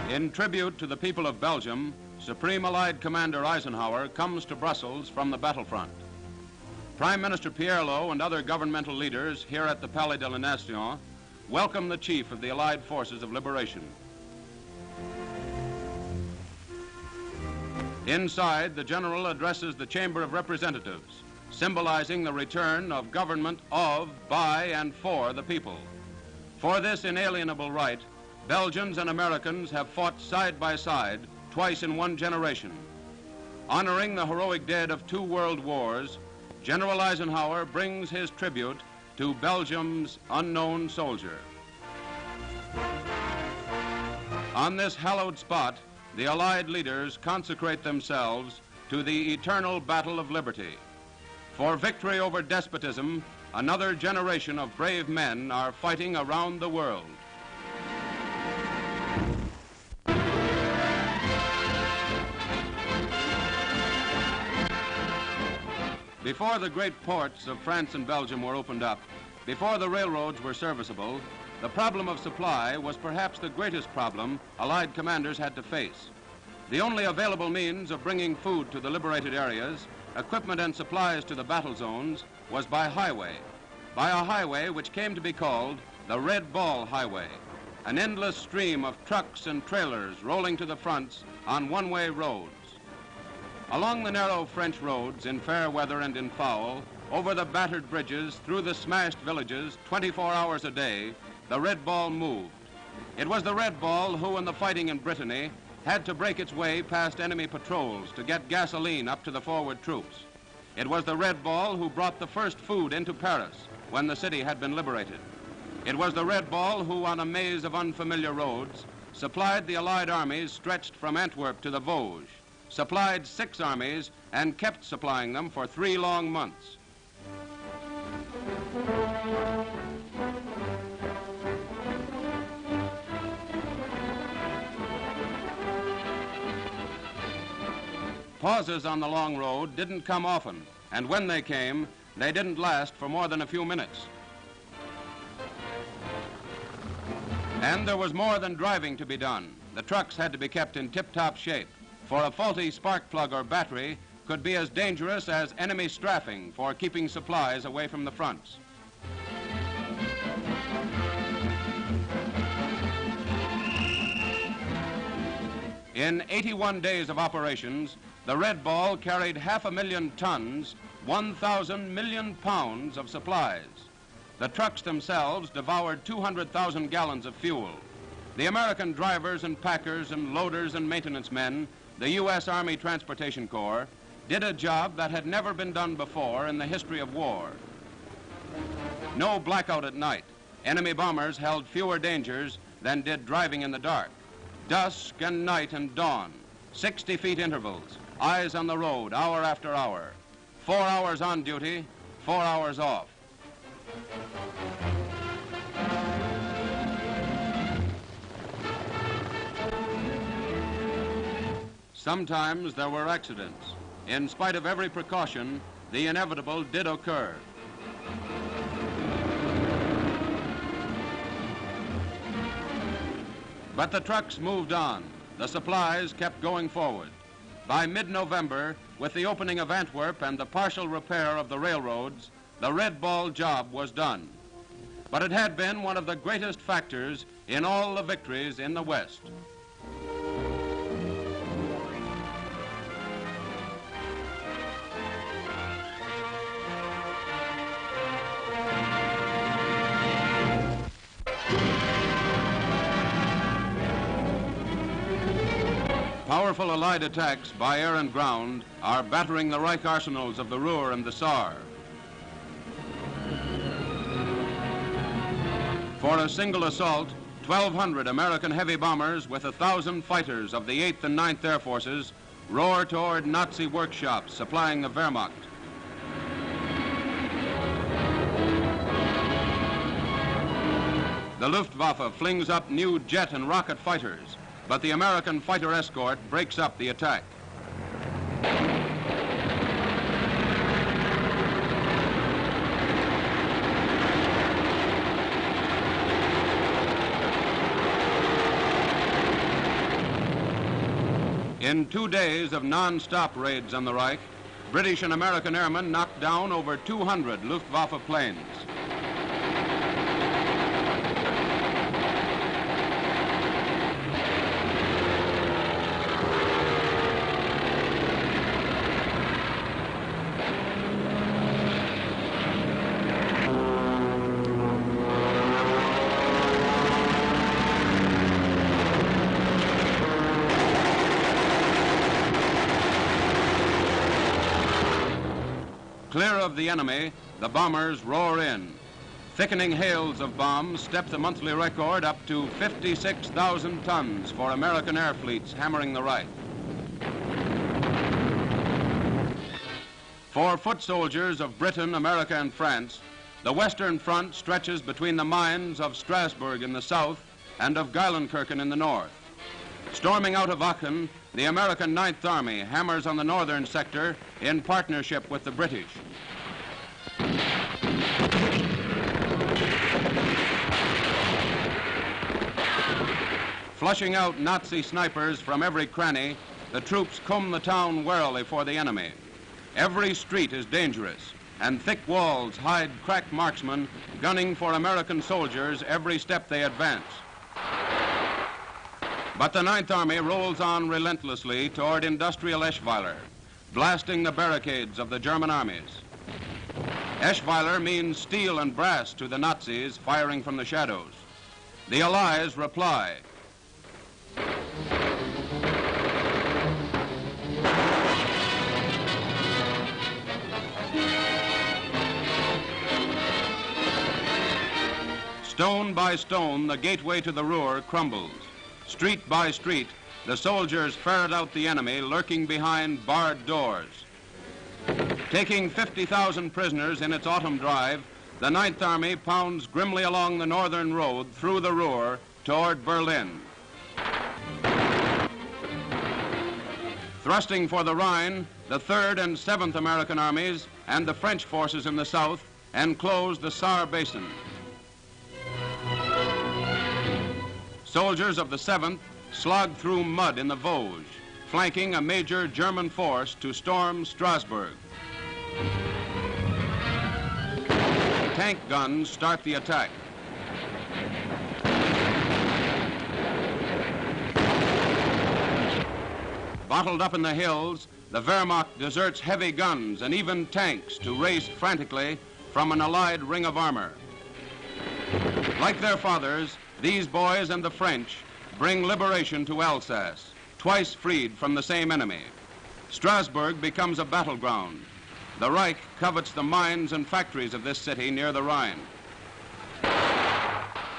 In tribute to the people of Belgium, Supreme Allied Commander Eisenhower comes to Brussels from the battlefront. Prime Minister Pierlot and other governmental leaders here at the Palais de la Nation welcome the chief of the Allied Forces of Liberation. Inside, the general addresses the Chamber of Representatives, symbolizing the return of government of, by, and for the people. For this inalienable right, Belgians and Americans have fought side by side twice in one generation. Honoring the heroic dead of 2 world wars, General Eisenhower brings his tribute to Belgium's unknown soldier. On this hallowed spot, the Allied leaders consecrate themselves to the eternal battle of liberty. For victory over despotism, another generation of brave men are fighting around the world. Before the great ports of France and Belgium were opened up, before the railroads were serviceable, the problem of supply was perhaps the greatest problem Allied commanders had to face. The only available means of bringing food to the liberated areas, equipment and supplies to the battle zones, was by highway a highway which came to be called the Red Ball Highway, an endless stream of trucks and trailers rolling to the fronts on one-way roads. Along the narrow French roads, in fair weather and in foul, over the battered bridges, through the smashed villages, 24 hours a day, the Red Ball moved. It was the Red Ball who, in the fighting in Brittany, had to break its way past enemy patrols to get gasoline up to the forward troops. It was the Red Ball who brought the first food into Paris when the city had been liberated. It was the Red Ball who, on a maze of unfamiliar roads, supplied the Allied armies stretched from Antwerp to the Vosges, supplied 6 armies, and kept supplying them for 3 long months. Pauses on the long road didn't come often, and when they came, they didn't last for more than a few minutes. And there was more than driving to be done. The trucks had to be kept in tip-top shape, for a faulty spark plug or battery could be as dangerous as enemy strafing for keeping supplies away from the fronts. In 81 days of operations, the Red Ball carried 500,000 tons, 1,000 million pounds of supplies. The trucks themselves devoured 200,000 gallons of fuel. The American drivers and packers and loaders and maintenance men, the U.S. Army Transportation Corps, did a job that had never been done before in the history of war. No blackout at night. Enemy bombers held fewer dangers than did driving in the dark. Dusk and night and dawn, 60-feet intervals, eyes on the road hour after hour. 4 hours on duty, 4 hours off. Sometimes there were accidents. In spite of every precaution, the inevitable did occur. But the trucks moved on. The supplies kept going forward. By mid-November, with the opening of Antwerp and the partial repair of the railroads, the Red Ball job was done. But it had been one of the greatest factors in all the victories in the West. Powerful Allied attacks by air and ground are battering the Reich arsenals of the Ruhr and the Saar. For a single assault, 1,200 American heavy bombers with 1,000 fighters of the 8th and 9th Air Forces roar toward Nazi workshops supplying the Wehrmacht. The Luftwaffe flings up new jet and rocket fighters, but the American fighter escort breaks up the attack. In 2 days of non-stop raids on the Reich, British and American airmen knocked down over 200 Luftwaffe planes. Clear of the enemy, the bombers roar in. Thickening hails of bombs step the monthly record up to 56,000 tons for American air fleets hammering the Reich. For foot soldiers of Britain, America, and France, the Western Front stretches between the mines of Strasbourg in the south and of Geilenkirchen in the north. Storming out of Aachen, the American 9th Army hammers on the northern sector in partnership with the British. Flushing out Nazi snipers from every cranny, the troops comb the town warily for the enemy. Every street is dangerous, and thick walls hide crack marksmen gunning for American soldiers every step they advance. But the 9th Army rolls on relentlessly toward industrial Eschweiler, blasting the barricades of the German armies. Eschweiler means steel and brass to the Nazis firing from the shadows. The Allies reply. Stone by stone, the gateway to the Ruhr crumbles. Street by street, the soldiers ferret out the enemy lurking behind barred doors. Taking 50,000 prisoners in its autumn drive, the 9th Army pounds grimly along the northern road through the Ruhr toward Berlin. Thrusting for the Rhine, the 3rd and 7th American armies and the French forces in the south enclose the Saar Basin. Soldiers of the 7th slog through mud in the Vosges, flanking a major German force to storm Strasbourg. Tank guns start the attack. Bottled up in the hills, the Wehrmacht deserts heavy guns and even tanks to race frantically from an Allied ring of armor. Like their fathers, these boys and the French bring liberation to Alsace, twice freed from the same enemy. Strasbourg becomes a battleground. The Reich covets the mines and factories of this city near the Rhine.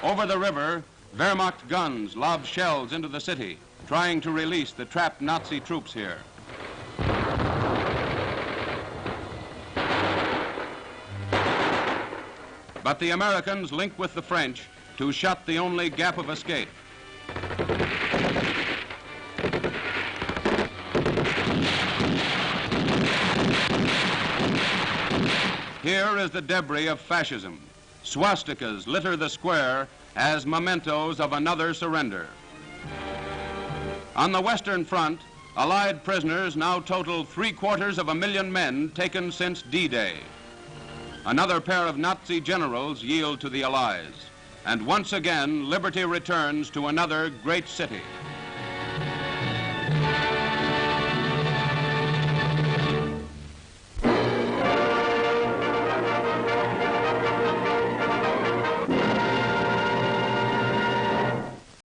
Over the river, Wehrmacht guns lob shells into the city, trying to release the trapped Nazi troops here. But the Americans link with the French to shut the only gap of escape. Here is the debris of fascism. Swastikas litter the square as mementos of another surrender. On the Western Front, Allied prisoners now total 750,000 men taken since D-Day. Another pair of Nazi generals yield to the Allies. And once again, liberty returns to another great city.